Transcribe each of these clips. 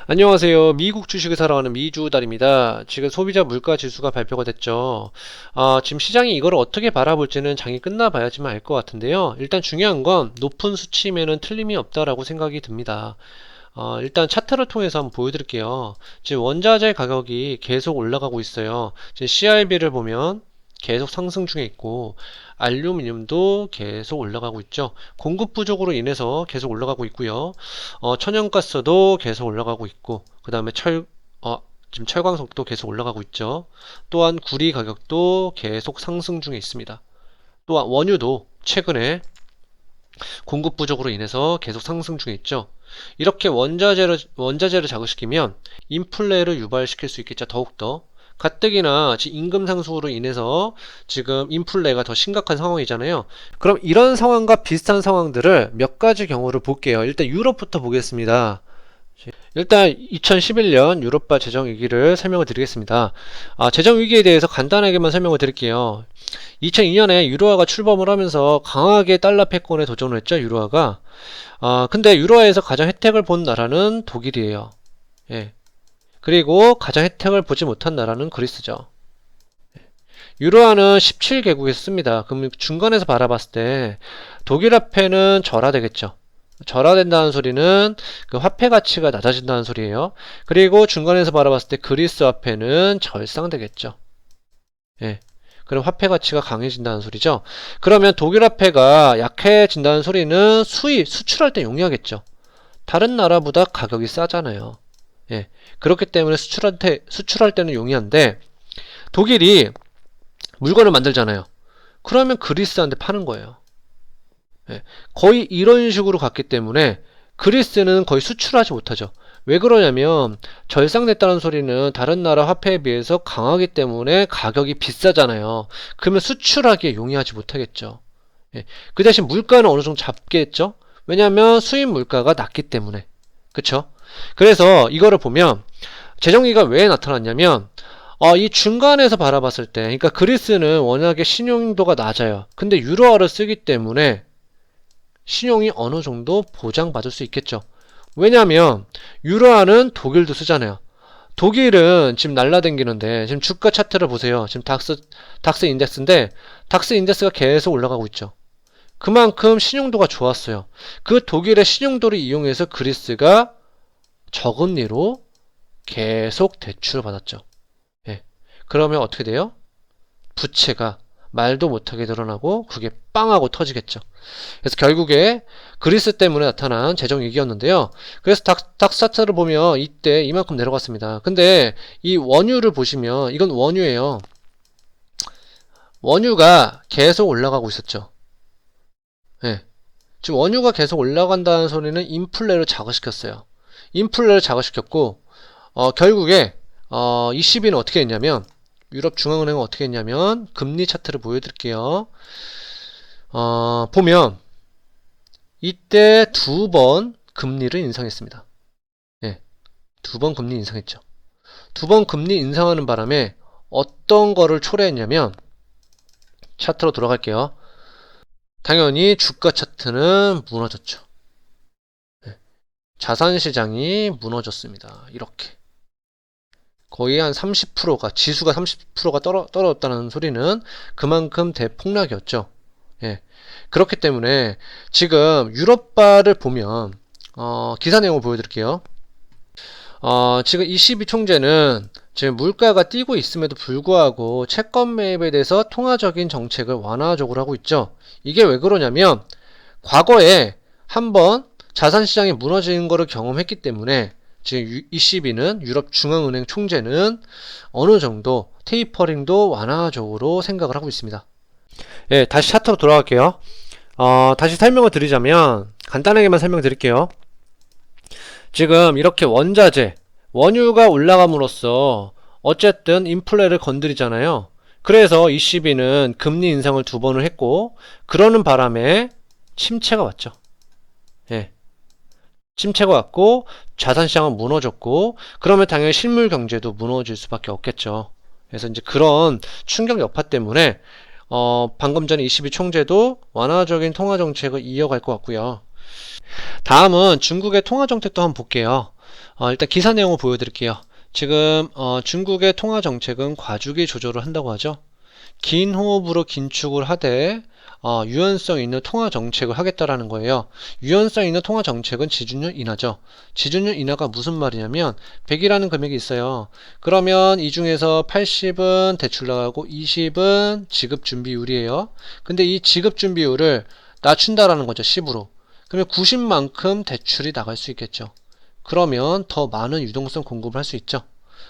안녕하세요. 미국 주식을 사러 가는 미주달입니다. 지금 소비자 물가 지수가 발표가 됐죠. 지금 시장이 이걸 어떻게 바라볼지는 장이 끝나봐야지만 알 것 같은데요. 일단 중요한 건 높은 수치면은 틀림이 없다라고 생각이 듭니다. 일단 차트를 통해서 한번 보여드릴게요. 지금 원자재 가격이 계속 올라가고 있어요. 지금 CRB를 보면 계속 상승 중에 있고 알루미늄도 계속 올라가고 있죠. 공급 부족으로 인해서 계속 올라가고 있고요. 천연가스도 계속 올라가고 있고 그 다음에 지금 철광석도 계속 올라가고 있죠. 또한 구리 가격도 계속 상승 중에 있습니다. 또한 원유도 최근에 공급 부족으로 인해서 계속 상승 중에 있죠. 이렇게 원자재를 자극시키면 인플레를 유발시킬 수 있겠죠. 더욱더 가뜩이나 임금 상승으로 인해서 지금 인플레가 더 심각한 상황이잖아요. 그럼 이런 상황과 비슷한 상황들을 몇 가지 경우를 볼게요. 일단 유럽부터 보겠습니다. 일단 2011년 유로파 재정위기를 설명을 드리겠습니다. 재정위기에 대해서 간단하게만 설명을 드릴게요. 2002년에 유로화가 출범을 하면서 강하게 달러 패권에 도전을 했죠. 유로화가. 근데 유로화에서 가장 혜택을 본 나라는 독일이에요. 예. 그리고 가장 혜택을 보지 못한 나라는 그리스죠. 유로화는 17개국에서 씁니다. 그럼 중간에서 바라봤을 때 독일 화폐는 절하되겠죠. 절하된다는 소리는 그 화폐 가치가 낮아진다는 소리예요. 그리고 중간에서 바라봤을 때 그리스 화폐는 절상되겠죠. 예. 그럼 화폐 가치가 강해진다는 소리죠. 그러면 독일 화폐가 약해진다는 소리는 수출할 때 용이하겠죠. 다른 나라보다 가격이 싸잖아요. 예. 그렇기 때문에 수출할 때는 용이한데 독일이 물건을 만들잖아요. 그러면 그리스한테 파는 거예요. 예. 거의 이런 식으로 갔기 때문에 그리스는 거의 수출하지 못하죠. 왜 그러냐면 절상됐다는 소리는 다른 나라 화폐에 비해서 강하기 때문에 가격이 비싸잖아요. 그러면 수출하기에 용이하지 못하겠죠. 예. 그 대신 물가는 어느 정도 잡겠죠. 왜냐하면 수입 물가가 낮기 때문에. 그쵸? 그래서 이거를 보면 재정위기가 왜 나타났냐면 이 중간에서 바라봤을 때 그러니까 그리스는 워낙에 신용도가 낮아요. 근데 유로화를 쓰기 때문에 신용이 어느 정도 보장받을 수 있겠죠. 왜냐하면 유로화는 독일도 쓰잖아요. 독일은 지금 날라댕기는데 지금 주가 차트를 보세요. 지금 닥스 인덱스인데 닥스 인덱스가 계속 올라가고 있죠. 그만큼 신용도가 좋았어요. 그 독일의 신용도를 이용해서 그리스가 저금리로 계속 대출을 받았죠. 예. 그러면 어떻게 돼요? 부채가 말도 못하게 늘어나고 그게 빵하고 터지겠죠. 그래서 결국에 그리스 때문에 나타난 재정위기였는데요. 그래서 닥스차트를 보면 이때 이만큼 내려갔습니다. 근데 이 원유를 보시면 이건 원유예요. 원유가 계속 올라가고 있었죠. 예. 지금 원유가 계속 올라간다는 소리는 인플레를 자극시켰어요. 인플레를 자극시켰고 결국에 ECB는 어떻게 했냐면 유럽 중앙은행은 어떻게 했냐면 금리 차트를 보여드릴게요. 보면 이때 두 번 금리를 인상했습니다. 예, 두 번 금리 인상했죠. 두 번 금리 인상하는 바람에 어떤 거를 초래했냐면 차트로 돌아갈게요. 당연히 주가 차트는 무너졌죠. 예, 자산시장이 무너졌습니다. 이렇게 거의 한 30%가 지수가 30%가 떨어졌다는 소리는 그만큼 대폭락이었죠. 예. 그렇기 때문에 지금 유럽바를 보면 기사 내용을 보여드릴게요. 지금 ECB 총재는 지금 물가가 뛰고 있음에도 불구하고 채권 매입에 대해서 통화적인 정책을 완화적으로 하고 있죠. 이게 왜 그러냐면 과거에 한번 자산시장이 무너지는 것을 경험했기 때문에 지금 ECB는 유럽 중앙은행 총재는 어느 정도 테이퍼링도 완화적으로 생각을 하고 있습니다. 예, 다시 차트로 돌아갈게요. 다시 설명을 드리자면 간단하게만 설명드릴게요. 지금 이렇게 원유가 올라감으로써 어쨌든 인플레를 건드리잖아요. 그래서 ECB는 금리 인상을 두 번을 했고 그러는 바람에 침체가 왔죠. 예. 침체가 왔고 자산시장은 무너졌고 그러면 당연히 실물 경제도 무너질 수밖에 없겠죠. 그래서 이제 그런 충격 여파 때문에 방금 전에 ECB 총재도 완화적인 통화 정책을 이어갈 것 같고요. 다음은 중국의 통화 정책도 한번 볼게요. 일단 기사 내용을 보여드릴게요. 지금 중국의 통화 정책은 과주기 조절을 한다고 하죠. 긴 호흡으로 긴축을 하되 유연성 있는 통화 정책을 하겠다라는 거예요. 유연성 있는 통화 정책은 지준율 인하죠. 지준율 인하가 무슨 말이냐면 100이라는 금액이 있어요. 그러면 이 중에서 80은 대출 나가고 20은 지급 준비율이에요. 근데 이 지급 준비율을 낮춘다라는 거죠. 10으로. 그러면 90만큼 대출이 나갈 수 있겠죠. 그러면 더 많은 유동성 공급을 할 수 있죠.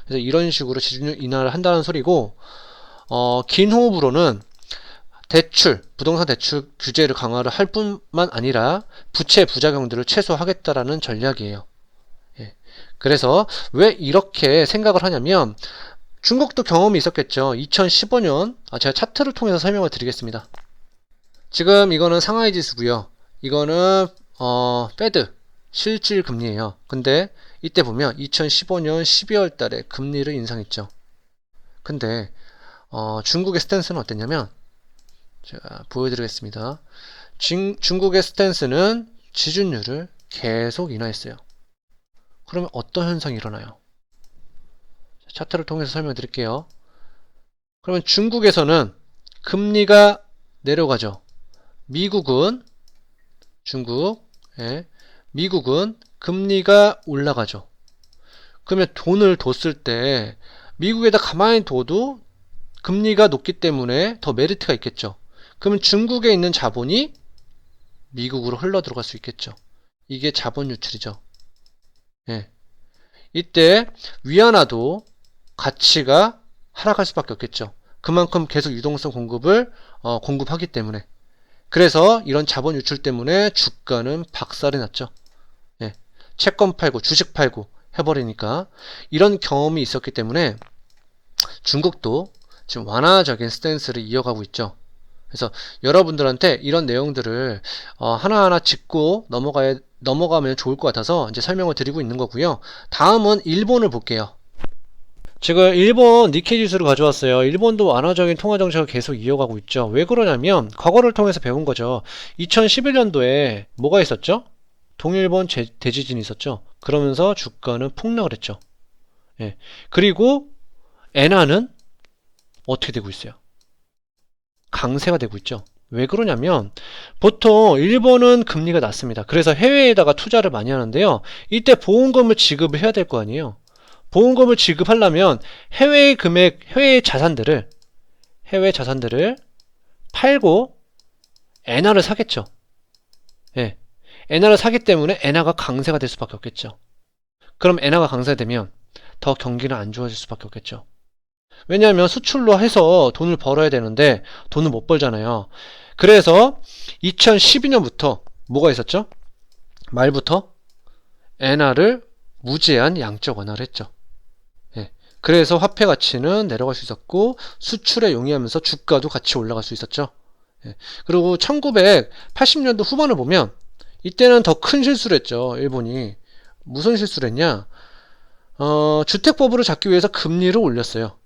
그래서 이런 식으로 지준율 인하를 한다는 소리고, 긴 호흡으로는 대출, 부동산 대출 규제를 강화를 할 뿐만 아니라 부채 부작용들을 최소화하겠다라는 전략이에요. 예. 그래서 왜 이렇게 생각을 하냐면 중국도 경험이 있었겠죠. 2015년, 제가 차트를 통해서 설명을 드리겠습니다. 지금 이거는 상하이 지수고요. 이거는 페드 실질 금리예요. 근데 이때 보면 2015년 12월 달에 금리를 인상했죠. 근데 중국의 스탠스는 어땠냐면 제가 보여드리겠습니다. 중국의 스탠스는 지준율을 계속 인하했어요. 그러면 어떤 현상이 일어나요? 차트를 통해서 설명드릴게요. 그러면 중국에서는 금리가 내려가죠. 미국은 미국은 금리가 올라가죠. 그러면 돈을 뒀을 때 미국에다 가만히 둬도 금리가 높기 때문에 더 메리트가 있겠죠. 그러면 중국에 있는 자본이 미국으로 흘러 들어갈 수 있겠죠. 이게 자본 유출이죠. 예. 이때 위안화도 가치가 하락할 수밖에 없겠죠. 그만큼 계속 유동성 공급을 공급하기 때문에. 그래서 이런 자본 유출 때문에 주가는 박살이 났죠. 예. 채권 팔고 주식 팔고 해버리니까 이런 경험이 있었기 때문에 중국도 지금 완화적인 스탠스를 이어가고 있죠. 그래서 여러분들한테 이런 내용들을 하나하나 짚고 넘어가면 좋을 것 같아서 이제 설명을 드리고 있는 거고요. 다음은 일본을 볼게요. 지금 일본 니케이 지수를 가져왔어요. 일본도 완화적인 통화 정책을 계속 이어가고 있죠. 왜 그러냐면 과거를 통해서 배운 거죠. 2011년도에 뭐가 있었죠? 동일본 대지진이 있었죠. 그러면서 주가는 폭락을 했죠. 예. 그리고 엔화는 어떻게 되고 있어요? 강세가 되고 있죠. 왜 그러냐면 보통 일본은 금리가 낮습니다. 그래서 해외에다가 투자를 많이 하는데요. 이때 보험금을 지급을 해야 될 거 아니에요. 보험금을 지급하려면 해외 자산들을 팔고 엔화를 사겠죠. 예. 엔화를 사기 때문에 엔화가 강세가 될 수밖에 없겠죠. 그럼 엔화가 강세되면 더 경기는 안 좋아질 수밖에 없겠죠. 왜냐하면 수출로 해서 돈을 벌어야 되는데 돈을 못 벌잖아요. 그래서 2012년부터 뭐가 있었죠? 말부터 엔화를 무제한 양적 완화를 했죠. 예. 그래서 화폐 가치는 내려갈 수 있었고 수출에 용이하면서 주가도 같이 올라갈 수 있었죠. 예. 그리고 1980년도 후반을 보면 이때는 더 큰 실수를 했죠. 일본이. 무슨 실수를 했냐? 주택법으로 잡기 위해서 금리를 올렸어요.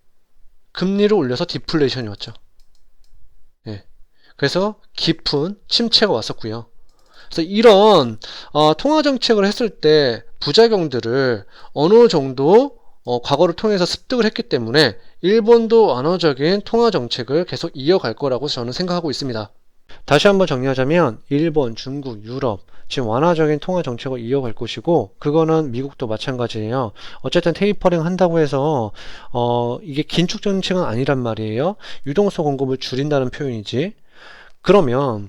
금리를 올려서 디플레이션이 왔죠. 예. 그래서 깊은 침체가 왔었고요. 그래서 이런 통화 정책을 했을 때 부작용들을 어느 정도 과거를 통해서 습득을 했기 때문에 일본도 완화적인 통화 정책을 계속 이어갈 거라고 저는 생각하고 있습니다. 다시 한번 정리하자면 일본, 중국, 유럽 지금 완화적인 통화 정책을 이어갈 것이고 그거는 미국도 마찬가지예요. 어쨌든 테이퍼링 한다고 해서 이게 긴축 정책은 아니란 말이에요. 유동성 공급을 줄인다는 표현이지. 그러면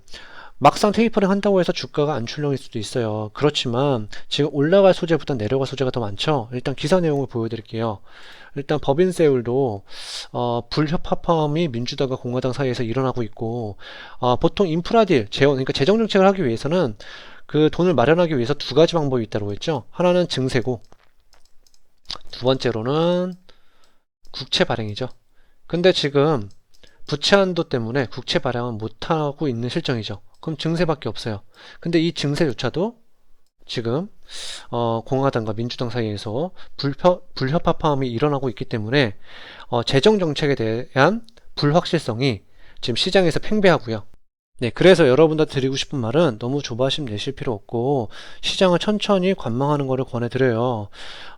막상 테이퍼링 한다고 해서 주가가 안 출렁일 수도 있어요. 그렇지만 지금 올라갈 소재보다 내려갈 소재가 더 많죠. 일단 기사 내용을 보여드릴게요. 일단 법인 세율도 불협합함이 민주당과 공화당 사이에서 일어나고 있고 보통 인프라 딜, 그러니까 재정 정책을 하기 위해서는 그 돈을 마련하기 위해서 두 가지 방법이 있다고 했죠. 하나는 증세고 두 번째로는 국채 발행이죠. 근데 지금 부채 한도 때문에 국채 발행은 못하고 있는 실정이죠. 그럼 증세밖에 없어요. 근데 이 증세조차도 지금 공화당과 민주당 사이에서 불협합함이 일어나고 있기 때문에 재정 정책에 대한 불확실성이 지금 시장에서 팽배하고요. 네, 그래서 여러분들 드리고 싶은 말은 너무 조바심 내실 필요 없고 시장을 천천히 관망하는 것을 권해드려요.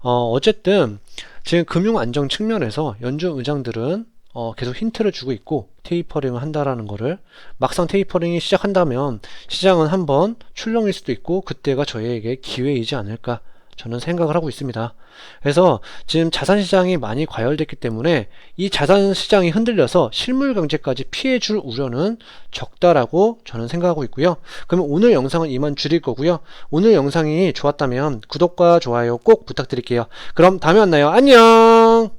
어쨌든 지금 금융 안정 측면에서 연준 의장들은 계속 힌트를 주고 있고 테이퍼링을 한다라는 거를 막상 테이퍼링이 시작한다면 시장은 한번 출렁일 수도 있고 그때가 저희에게 기회이지 않을까 저는 생각을 하고 있습니다. 그래서 지금 자산 시장이 많이 과열됐기 때문에 이 자산 시장이 흔들려서 실물 경제까지 피해줄 우려는 적다라고 저는 생각하고 있고요. 그러면 오늘 영상은 이만 줄일 거고요. 오늘 영상이 좋았다면 구독과 좋아요 꼭 부탁드릴게요. 그럼 다음에 만나요. 안녕!